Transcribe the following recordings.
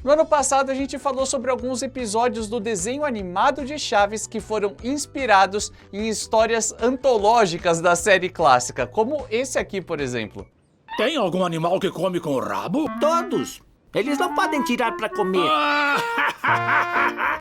No ano passado a gente falou sobre alguns episódios do desenho animado de Chaves que foram inspirados em histórias antológicas da série clássica, como esse aqui, por exemplo. Tem algum animal que come com o rabo? Todos. Eles não podem tirar para comer.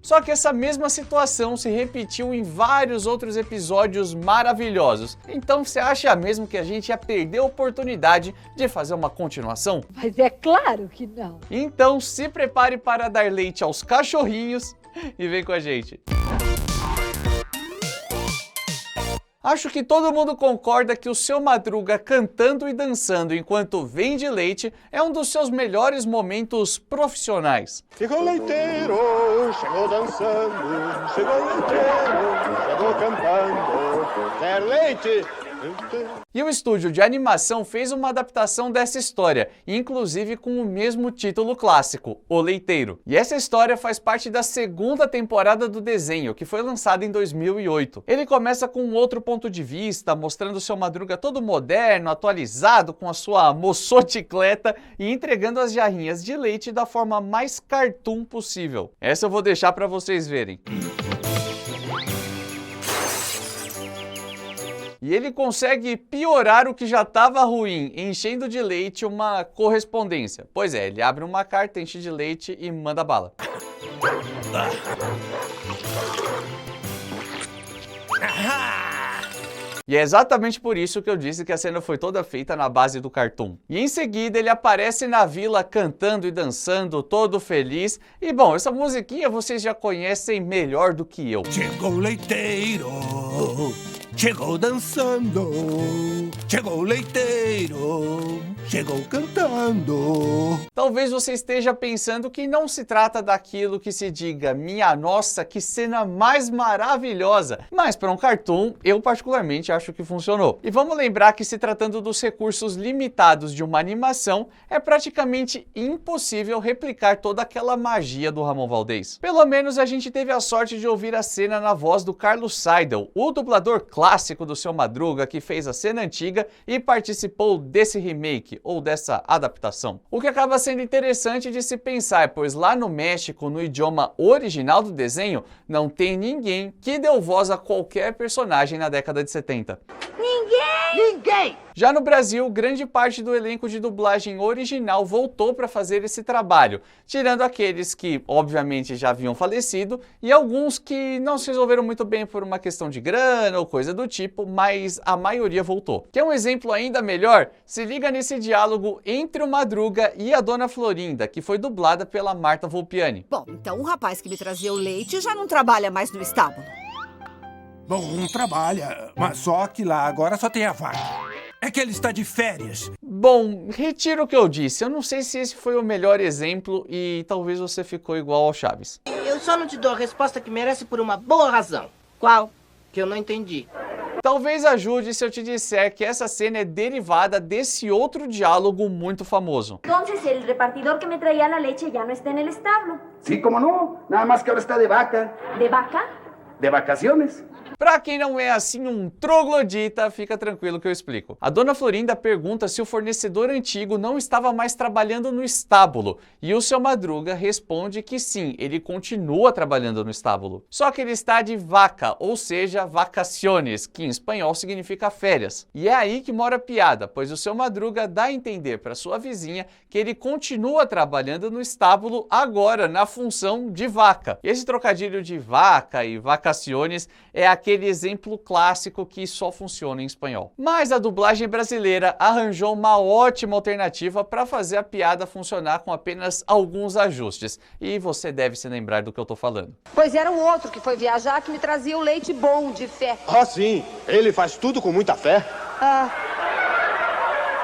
Só que essa mesma situação se repetiu em vários outros episódios maravilhosos. Então você acha mesmo que a gente ia perder a oportunidade de fazer uma continuação? Mas é claro que não. Então se prepare para dar leite aos cachorrinhos e vem com a gente. Acho que todo mundo concorda que o Seu Madruga cantando e dançando enquanto vende leite é um dos seus melhores momentos profissionais. Chegou o leiteiro, chegou dançando, chegou o leiteiro, chegou cantando, quer leite? E o estúdio de animação fez uma adaptação dessa história, inclusive com o mesmo título clássico, O Leiteiro. E essa história faz parte da segunda temporada do desenho, que foi lançada em 2008. Ele começa com um outro ponto de vista, mostrando o Seu Madruga todo moderno, atualizado, com a sua moçocicleta e entregando as jarrinhas de leite da forma mais cartoon possível. Essa eu vou deixar para vocês verem. E ele consegue piorar o que já estava ruim, enchendo de leite uma correspondência. Pois é, ele abre uma carta, enche de leite e manda bala. E é exatamente por isso que eu disse que a cena foi toda feita na base do cartoon. E em seguida ele aparece na vila cantando e dançando, todo feliz. E bom, essa musiquinha vocês já conhecem melhor do que eu. Chegou o leiteiro, chegou dançando, chegou o leiteiro, chegou cantando. Talvez você esteja pensando que não se trata daquilo que se diga, minha nossa, que cena mais maravilhosa. Mas para um cartoon, eu particularmente acho que funcionou. E vamos lembrar que se tratando dos recursos limitados de uma animação, é praticamente impossível replicar toda aquela magia do Ramon Valdez. Pelo menos a gente teve a sorte de ouvir a cena na voz do Carlos Seidel, o dublador clássico do Seu Madruga, que fez a cena antiga e participou desse remake ou dessa adaptação. O que acaba sendo interessante de se pensar, pois lá no México, no idioma original do desenho, não tem ninguém que deu voz a qualquer personagem na década de 70. Ninguém! Já no Brasil, grande parte do elenco de dublagem original voltou para fazer esse trabalho, tirando aqueles que, obviamente, já haviam falecido e alguns que não se resolveram muito bem por uma questão de grana ou coisa do tipo, mas a maioria voltou. Quer um exemplo ainda melhor? Se liga nesse diálogo entre o Madruga e a Dona Florinda, que foi dublada pela Marta Volpiani. Bom, então o rapaz que me trazia o leite já não trabalha mais no estábulo. Bom, trabalha, mas só que lá agora só tem a vaca. É que ele está de férias. Bom, retiro o que eu disse. Eu não sei se esse foi o melhor exemplo e talvez você ficou igual ao Chaves. Eu só não te dou a resposta que merece por uma boa razão. Qual? Que eu não entendi. Talvez ajude se eu te disser que essa cena é derivada desse outro diálogo muito famoso. Entonces el repartidor que me traía la leche ya no está en el establo. Sí, cómo no. Nada más que ahora está de vaca. ¿De vaca? De vacaciones. Pra quem não é assim um troglodita, fica tranquilo que eu explico. A Dona Florinda pergunta se o fornecedor antigo não estava mais trabalhando no estábulo, e o Seu Madruga responde que sim, ele continua trabalhando no estábulo. Só que ele está de vaca, ou seja, vacaciones, que em espanhol significa férias. E é aí que mora a piada, pois o Seu Madruga dá a entender para sua vizinha que ele continua trabalhando no estábulo agora na função de vaca. E esse trocadilho de vaca e vacaciones é aquele exemplo clássico que só funciona em espanhol. Mas a dublagem brasileira arranjou uma ótima alternativa para fazer a piada funcionar com apenas alguns ajustes. E você deve se lembrar do que eu tô falando. Pois era o outro que foi viajar que me trazia o leite bom, de fé. Ah, sim. Ele faz tudo com muita fé.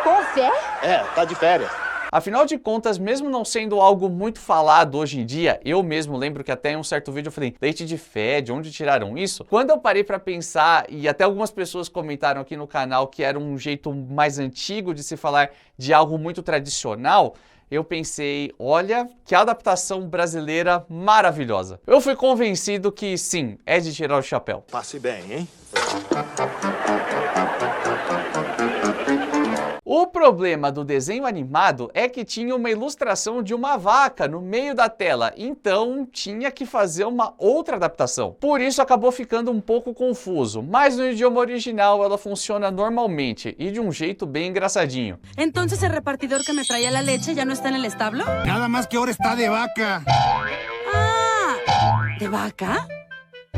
Com fé? É, tá de férias. Afinal de contas, mesmo não sendo algo muito falado hoje em dia, eu mesmo lembro que até em um certo vídeo eu falei, leite de fé, de onde tiraram isso? Quando eu parei pra pensar, e até algumas pessoas comentaram aqui no canal que era um jeito mais antigo de se falar de algo muito tradicional, eu pensei, olha, que adaptação brasileira maravilhosa. Eu fui convencido que sim, é de tirar o chapéu. Passe bem, hein? O problema do desenho animado é que tinha uma ilustração de uma vaca no meio da tela, então tinha que fazer uma outra adaptação. Por isso acabou ficando um pouco confuso, mas no idioma original ela funciona normalmente e de um jeito bem engraçadinho. Entonces el repartidor que me traía la leche ya no está en el establo? Nada más que ahora está de vaca. Ah, ¿de vaca?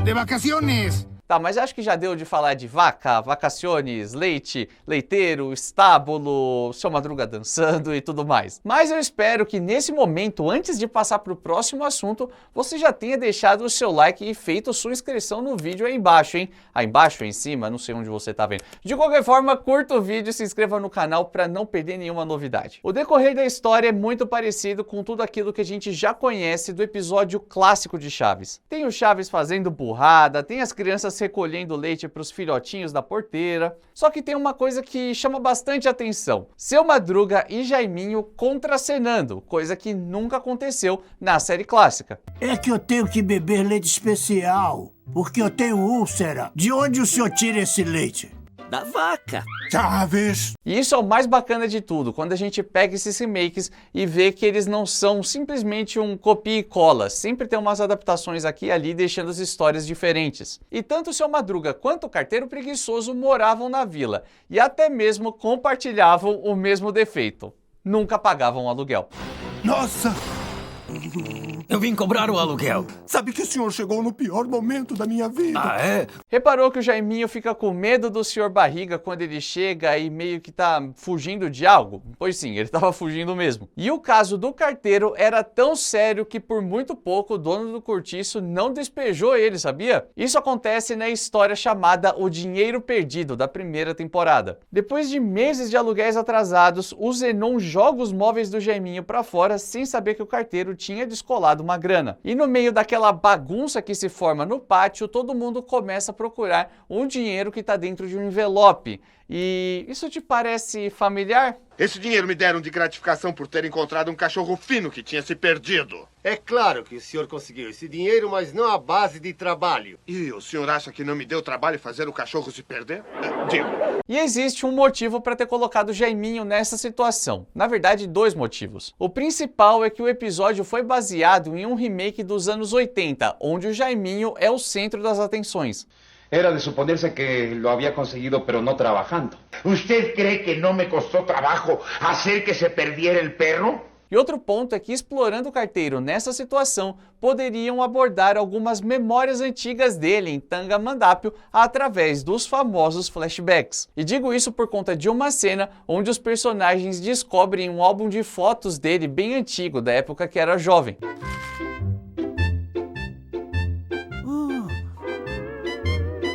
De vacaciones. Tá, mas acho que já deu de falar de vaca, vacaciones, leite, leiteiro, estábulo, seu Madruga dançando e tudo mais. Mas eu espero que nesse momento, antes de passar para o próximo assunto, você já tenha deixado o seu like e feito sua inscrição no vídeo aí embaixo, hein? Aí embaixo, aí em cima, não sei onde você tá vendo. De qualquer forma, curta o vídeo e se inscreva no canal para não perder nenhuma novidade. O decorrer da história é muito parecido com tudo aquilo que a gente já conhece do episódio clássico de Chaves. Tem o Chaves fazendo burrada, tem as crianças recolhendo leite para os filhotinhos da porteira. Só que tem uma coisa que chama bastante atenção. Seu Madruga e Jaiminho contracenando, coisa que nunca aconteceu na série clássica. É que eu tenho que beber leite especial, porque eu tenho úlcera. De onde o senhor tira esse leite? Da vaca. Chaves. E isso é o mais bacana de tudo, quando a gente pega esses remakes e vê que eles não são simplesmente um copia e cola, sempre tem umas adaptações aqui e ali deixando as histórias diferentes. E tanto o Seu Madruga quanto o Carteiro Preguiçoso moravam na vila e até mesmo compartilhavam o mesmo defeito: nunca pagavam aluguel. Nossa! Eu vim cobrar o aluguel. Sabe que o senhor chegou no pior momento da minha vida. Ah, é? Reparou que o Jaiminho fica com medo do Sr. Barriga quando ele chega e meio que tá fugindo de algo? Pois sim, ele tava fugindo mesmo. E o caso do carteiro era tão sério que por muito pouco o dono do cortiço não despejou ele, sabia? Isso acontece na história chamada O Dinheiro Perdido, da primeira temporada. Depois de meses de aluguéis atrasados, o Zenon joga os móveis do Jaiminho pra fora sem saber que o carteiro tinha descolado uma grana. E no meio daquela bagunça que se forma no pátio, todo mundo começa a procurar um dinheiro que está dentro de um envelope. E isso te parece familiar? Esse dinheiro me deram de gratificação por ter encontrado um cachorro fino que tinha se perdido. É claro que o senhor conseguiu esse dinheiro, mas não à base de trabalho. E o senhor acha que não me deu trabalho fazer o cachorro se perder? Digo. E existe um motivo para ter colocado o Jaiminho nessa situação. Na verdade, dois motivos. O principal é que o episódio foi baseado em um remake dos anos 80, onde o Jaiminho é o centro das atenções. Era de suponerse que lo había conseguido, pero no trabajando. ¿Usted cree que no me costó trabajo hacer que se perdiera el perro? E outro ponto é que, explorando o carteiro nessa situação, poderiam abordar algumas memórias antigas dele em Tangamandápio através dos famosos flashbacks. E digo isso por conta de uma cena onde os personagens descobrem um álbum de fotos dele bem antigo, da época que era jovem.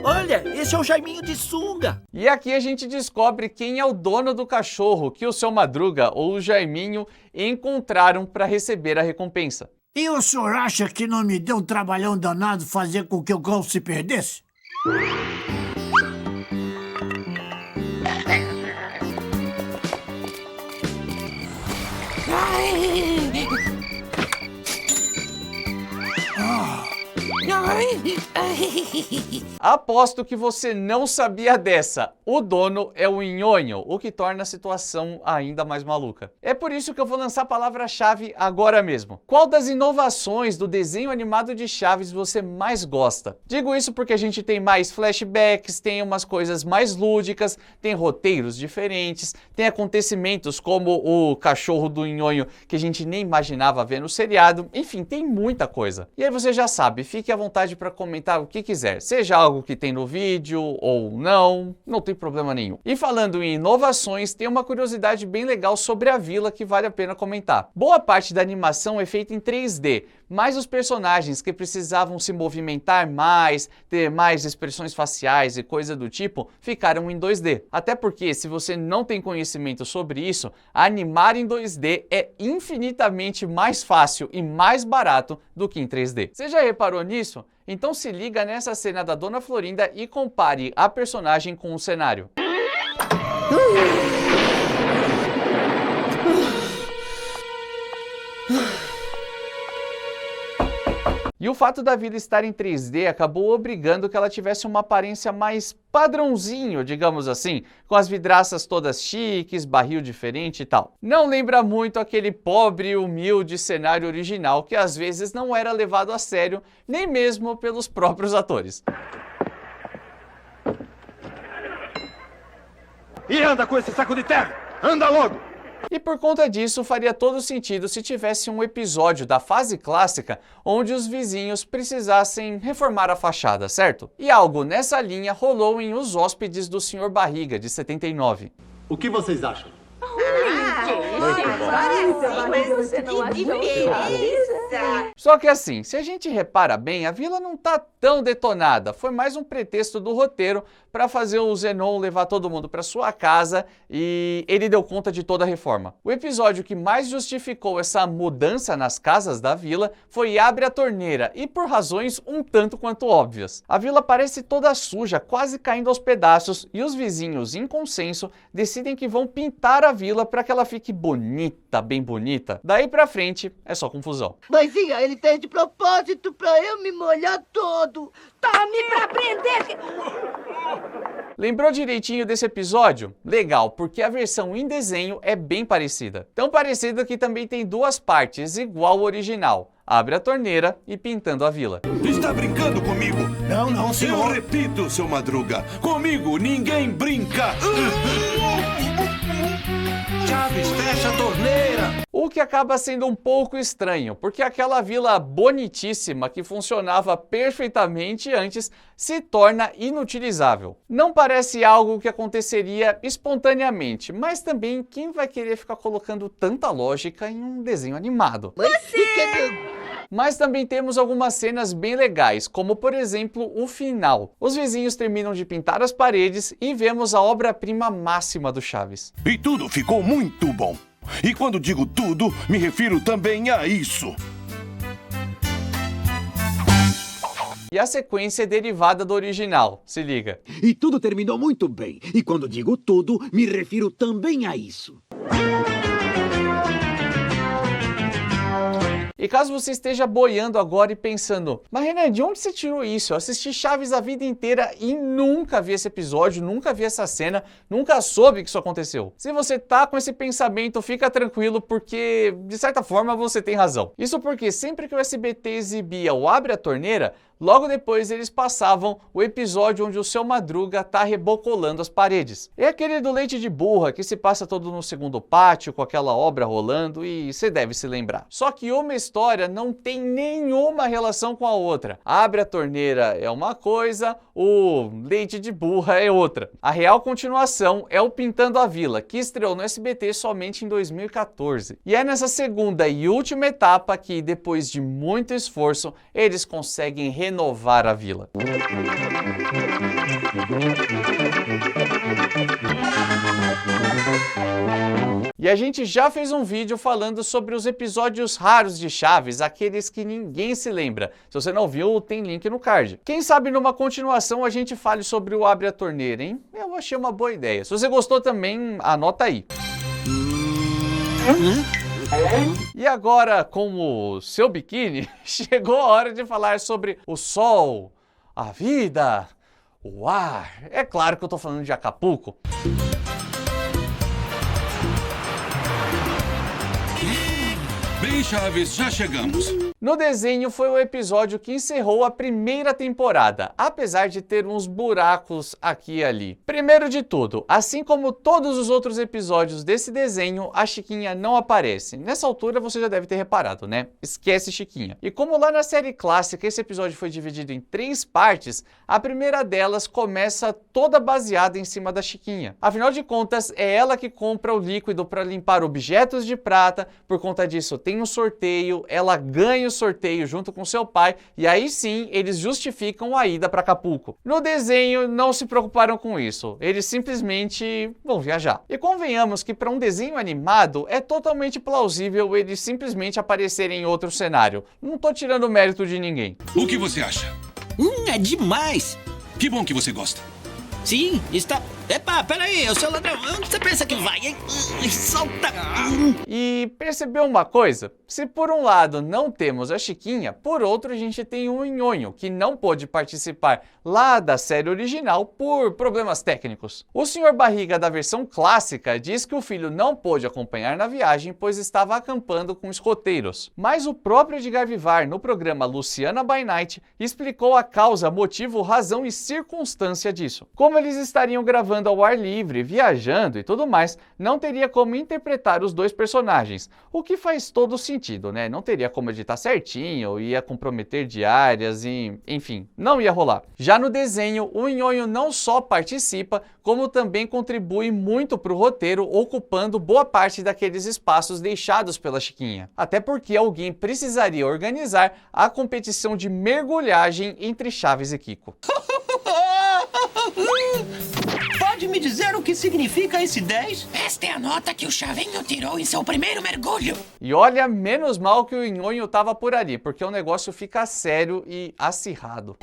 Olha, esse é o Jaiminho de sunga. E aqui a gente descobre quem é o dono do cachorro que o Seu Madruga ou o Jaiminho encontraram para receber a recompensa. E o senhor acha que não me deu um trabalhão danado fazer com que o cão se perdesse? Aposto que você não sabia dessa. O dono é o Nhonho, o que torna a situação ainda mais maluca. É por isso que eu vou lançar a palavra-chave agora mesmo. Qual das inovações do desenho animado de Chaves você mais gosta? Digo isso porque a gente tem mais flashbacks, tem umas coisas mais lúdicas, tem roteiros diferentes, tem acontecimentos como o cachorro do Nhonho que a gente nem imaginava ver no seriado, enfim, tem muita coisa. E aí você já sabe, fique à vontade para comentar o que quiser, seja algo que tem no vídeo ou não tem problema nenhum. E falando em inovações, tem uma curiosidade bem legal sobre a vila que vale a pena comentar. Boa parte da animação é feita em 3D, mas os personagens que precisavam se movimentar mais, ter mais expressões faciais e coisa do tipo, ficaram em 2D. Até porque, se você não tem conhecimento sobre isso, animar em 2D é infinitamente mais fácil e mais barato do que em 3D. Você já reparou nisso? Então se liga nessa cena da Dona Florinda e compare a personagem com o cenário. E o fato da vila estar em 3D acabou obrigando que ela tivesse uma aparência mais padrãozinho, digamos assim, com as vidraças todas chiques, barril diferente e tal. Não lembra muito aquele pobre e humilde cenário original que às vezes não era levado a sério, nem mesmo pelos próprios atores. E anda com esse saco de terra! Anda logo! E por conta disso, faria todo sentido se tivesse um episódio da fase clássica onde os vizinhos precisassem reformar a fachada, certo? E algo nessa linha rolou em Os Hóspedes do Sr. Barriga, de 79. O que vocês acham? Só que assim, se a gente repara bem, a vila não tá tão detonada. Foi mais um pretexto do roteiro para fazer o Zenon levar todo mundo para sua casa e ele deu conta de toda a reforma. O episódio que mais justificou essa mudança nas casas da vila foi Abre a Torneira, e por razões um tanto quanto óbvias. A vila parece toda suja, quase caindo aos pedaços, e os vizinhos, em consenso, decidem que vão pintar a vila para que ela fique bonita, bem bonita. Daí pra frente, é só confusão. Mãezinha, ele fez de propósito pra eu me molhar todo. Tome pra prender! Lembrou direitinho desse episódio? Legal, porque a versão em desenho é bem parecida. Tão parecida que também tem duas partes, igual ao original. Abre a torneira e pintando a vila. Está brincando comigo? Não, não, senhor. Eu repito, seu Madruga. Comigo ninguém brinca. Chaves, fecha a torneira. O que acaba sendo um pouco estranho, porque aquela vila bonitíssima que funcionava perfeitamente antes se torna inutilizável. Não parece algo que aconteceria espontaneamente, mas também quem vai querer ficar colocando tanta lógica em um desenho animado? Mas também temos algumas cenas bem legais, como por exemplo o final. Os vizinhos terminam de pintar as paredes e vemos a obra-prima máxima do Chaves. E tudo ficou muito bom. E quando digo tudo, me refiro também a isso. E a sequência é derivada do original, se liga. E tudo terminou muito bem. E quando digo tudo, me refiro também a isso. E caso você esteja boiando agora e pensando, mas Renan, de onde você tirou isso? Eu assisti Chaves a vida inteira e nunca vi esse episódio, nunca vi essa cena, nunca soube que isso aconteceu. Se você tá com esse pensamento, fica tranquilo, porque de certa forma você tem razão. Isso porque sempre que o SBT exibia o Abre a Torneira, logo depois eles passavam o episódio onde o Seu Madruga tá rebocolando as paredes. É aquele do leite de burra que se passa todo no segundo pátio com aquela obra rolando e você deve se lembrar. Só que uma história não tem nenhuma relação com a outra. Abre a torneira é uma coisa, o leite de burra é outra. A real continuação é o Pintando a Vila, que estreou no SBT somente em 2014. E é nessa segunda e última etapa que, depois de muito esforço, eles conseguem renovar a vila. E a gente já fez um vídeo falando sobre os episódios raros de Chaves, aqueles que ninguém se lembra. Se você não viu, tem link no card. Quem sabe numa continuação a gente fale sobre o Abre a Torneira, hein? Eu achei uma boa ideia. Se você gostou também, anota aí. E agora, com o seu biquíni, chegou a hora de falar sobre o sol, a vida, o ar. É claro que eu tô falando de Acapulco. Bem, Chaves, já chegamos. No desenho foi o episódio que encerrou a primeira temporada, apesar de ter uns buracos aqui e ali. Primeiro de tudo, assim como todos os outros episódios desse desenho, a Chiquinha não aparece. Nessa altura você já deve ter reparado, né? Esquece Chiquinha. E como lá na série clássica esse episódio foi dividido em 3 partes, a primeira delas começa toda baseada em cima da Chiquinha. Afinal de contas, é ela que compra o líquido para limpar objetos de prata, por conta disso tem um sorteio, ela ganha o sorteio junto com seu pai e aí sim eles justificam a ida para Acapulco. No desenho não se preocuparam com isso, eles simplesmente vão viajar. E convenhamos que para um desenho animado é totalmente plausível eles simplesmente aparecerem em outro cenário. Não tô tirando o mérito de ninguém. O que você acha? É demais! Que bom que você gosta. Sim, está Epa, peraí, o seu ladrão, onde você pensa que vai, hein? Solta! E percebeu uma coisa? Se por um lado não temos a Chiquinha, por outro a gente tem o Nhonho, que não pôde participar lá da série original por problemas técnicos. O Sr. Barriga da versão clássica diz que o filho não pôde acompanhar na viagem, pois estava acampando com escoteiros. Mas o próprio Edgar Vivar, no programa Luciana by Night, explicou a causa, motivo, razão e circunstância disso. Como eles estariam gravando ao ar livre, viajando e tudo mais, não teria como interpretar os dois personagens, o que faz todo sentido, né? Não teria como editar certinho, ia comprometer diárias e, enfim, não ia rolar. Já no desenho, o Nhonho não só participa, como também contribui muito para o roteiro, ocupando boa parte daqueles espaços deixados pela Chiquinha. Até porque alguém precisaria organizar a competição de mergulhagem entre Chaves e Kiko. Pode me dizer o que significa esse 10? Esta é a nota que o Chavinho tirou em seu primeiro mergulho. E olha, menos mal que o Nhonho tava por ali, porque o negócio fica sério e acirrado.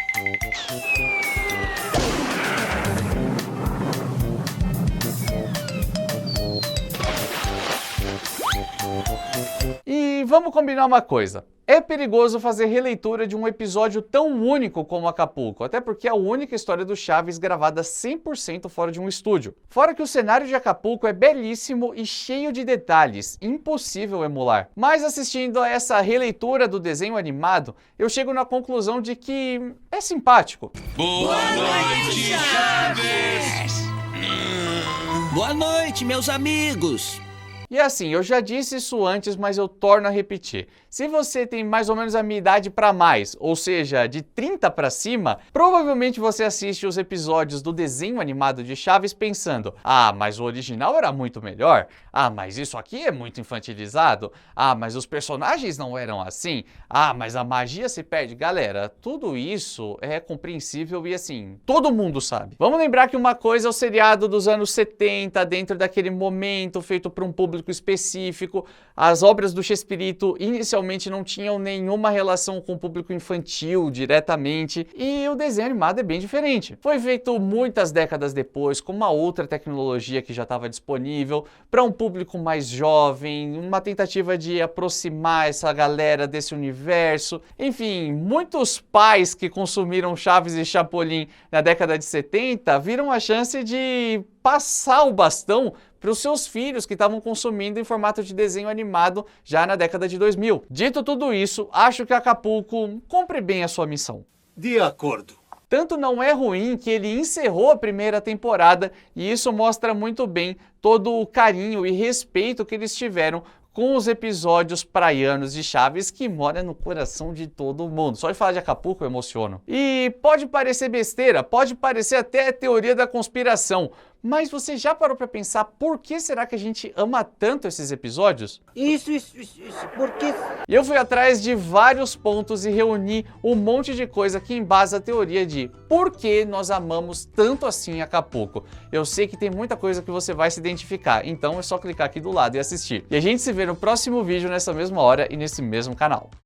E vamos combinar uma coisa. É perigoso fazer releitura de um episódio tão único como Acapulco, até porque é a única história do Chaves gravada 100% fora de um estúdio. Fora que o cenário de Acapulco é belíssimo e cheio de detalhes, impossível emular. Mas assistindo a essa releitura do desenho animado, eu chego na conclusão de que é simpático. Boa noite, Chaves! Boa noite, meus amigos! E assim, eu já disse isso antes, mas eu torno a repetir. Se você tem mais ou menos a minha idade para mais, ou seja, de 30 para cima, provavelmente você assiste os episódios do desenho animado de Chaves pensando: ah, mas o original era muito melhor. Ah, mas isso aqui é muito infantilizado. Ah, mas os personagens não eram assim. Ah, mas a magia se perde. Galera, tudo isso é compreensível e assim, todo mundo sabe. Vamos lembrar que uma coisa é o seriado dos anos 70, dentro daquele momento feito para um público específico. As obras do Chespirito inicialmente não tinham nenhuma relação com o público infantil diretamente, e o desenho animado é bem diferente. Foi feito muitas décadas depois, com uma outra tecnologia que já estava disponível, para um público mais jovem, uma tentativa de aproximar essa galera desse universo. Enfim, muitos pais que consumiram Chaves e Chapolin na década de 70 viram a chance de passar o bastão para os seus filhos que estavam consumindo em formato de desenho animado já na década de 2000. Dito tudo isso, acho que Acapulco cumpre bem a sua missão. De acordo. Tanto não é ruim que ele encerrou a primeira temporada, e isso mostra muito bem todo o carinho e respeito que eles tiveram com os episódios praianos de Chaves, que mora no coração de todo mundo. Só de falar de Acapulco eu emociono. E pode parecer besteira, pode parecer até teoria da conspiração, mas você já parou pra pensar por que será que a gente ama tanto esses episódios? Isso, por quê? E eu fui atrás de vários pontos e reuni um monte de coisa que embasa a teoria de por que nós amamos tanto assim Acapulco. Eu sei que tem muita coisa que você vai se identificar, então é só clicar aqui do lado e assistir. E a gente se vê no próximo vídeo nessa mesma hora e nesse mesmo canal.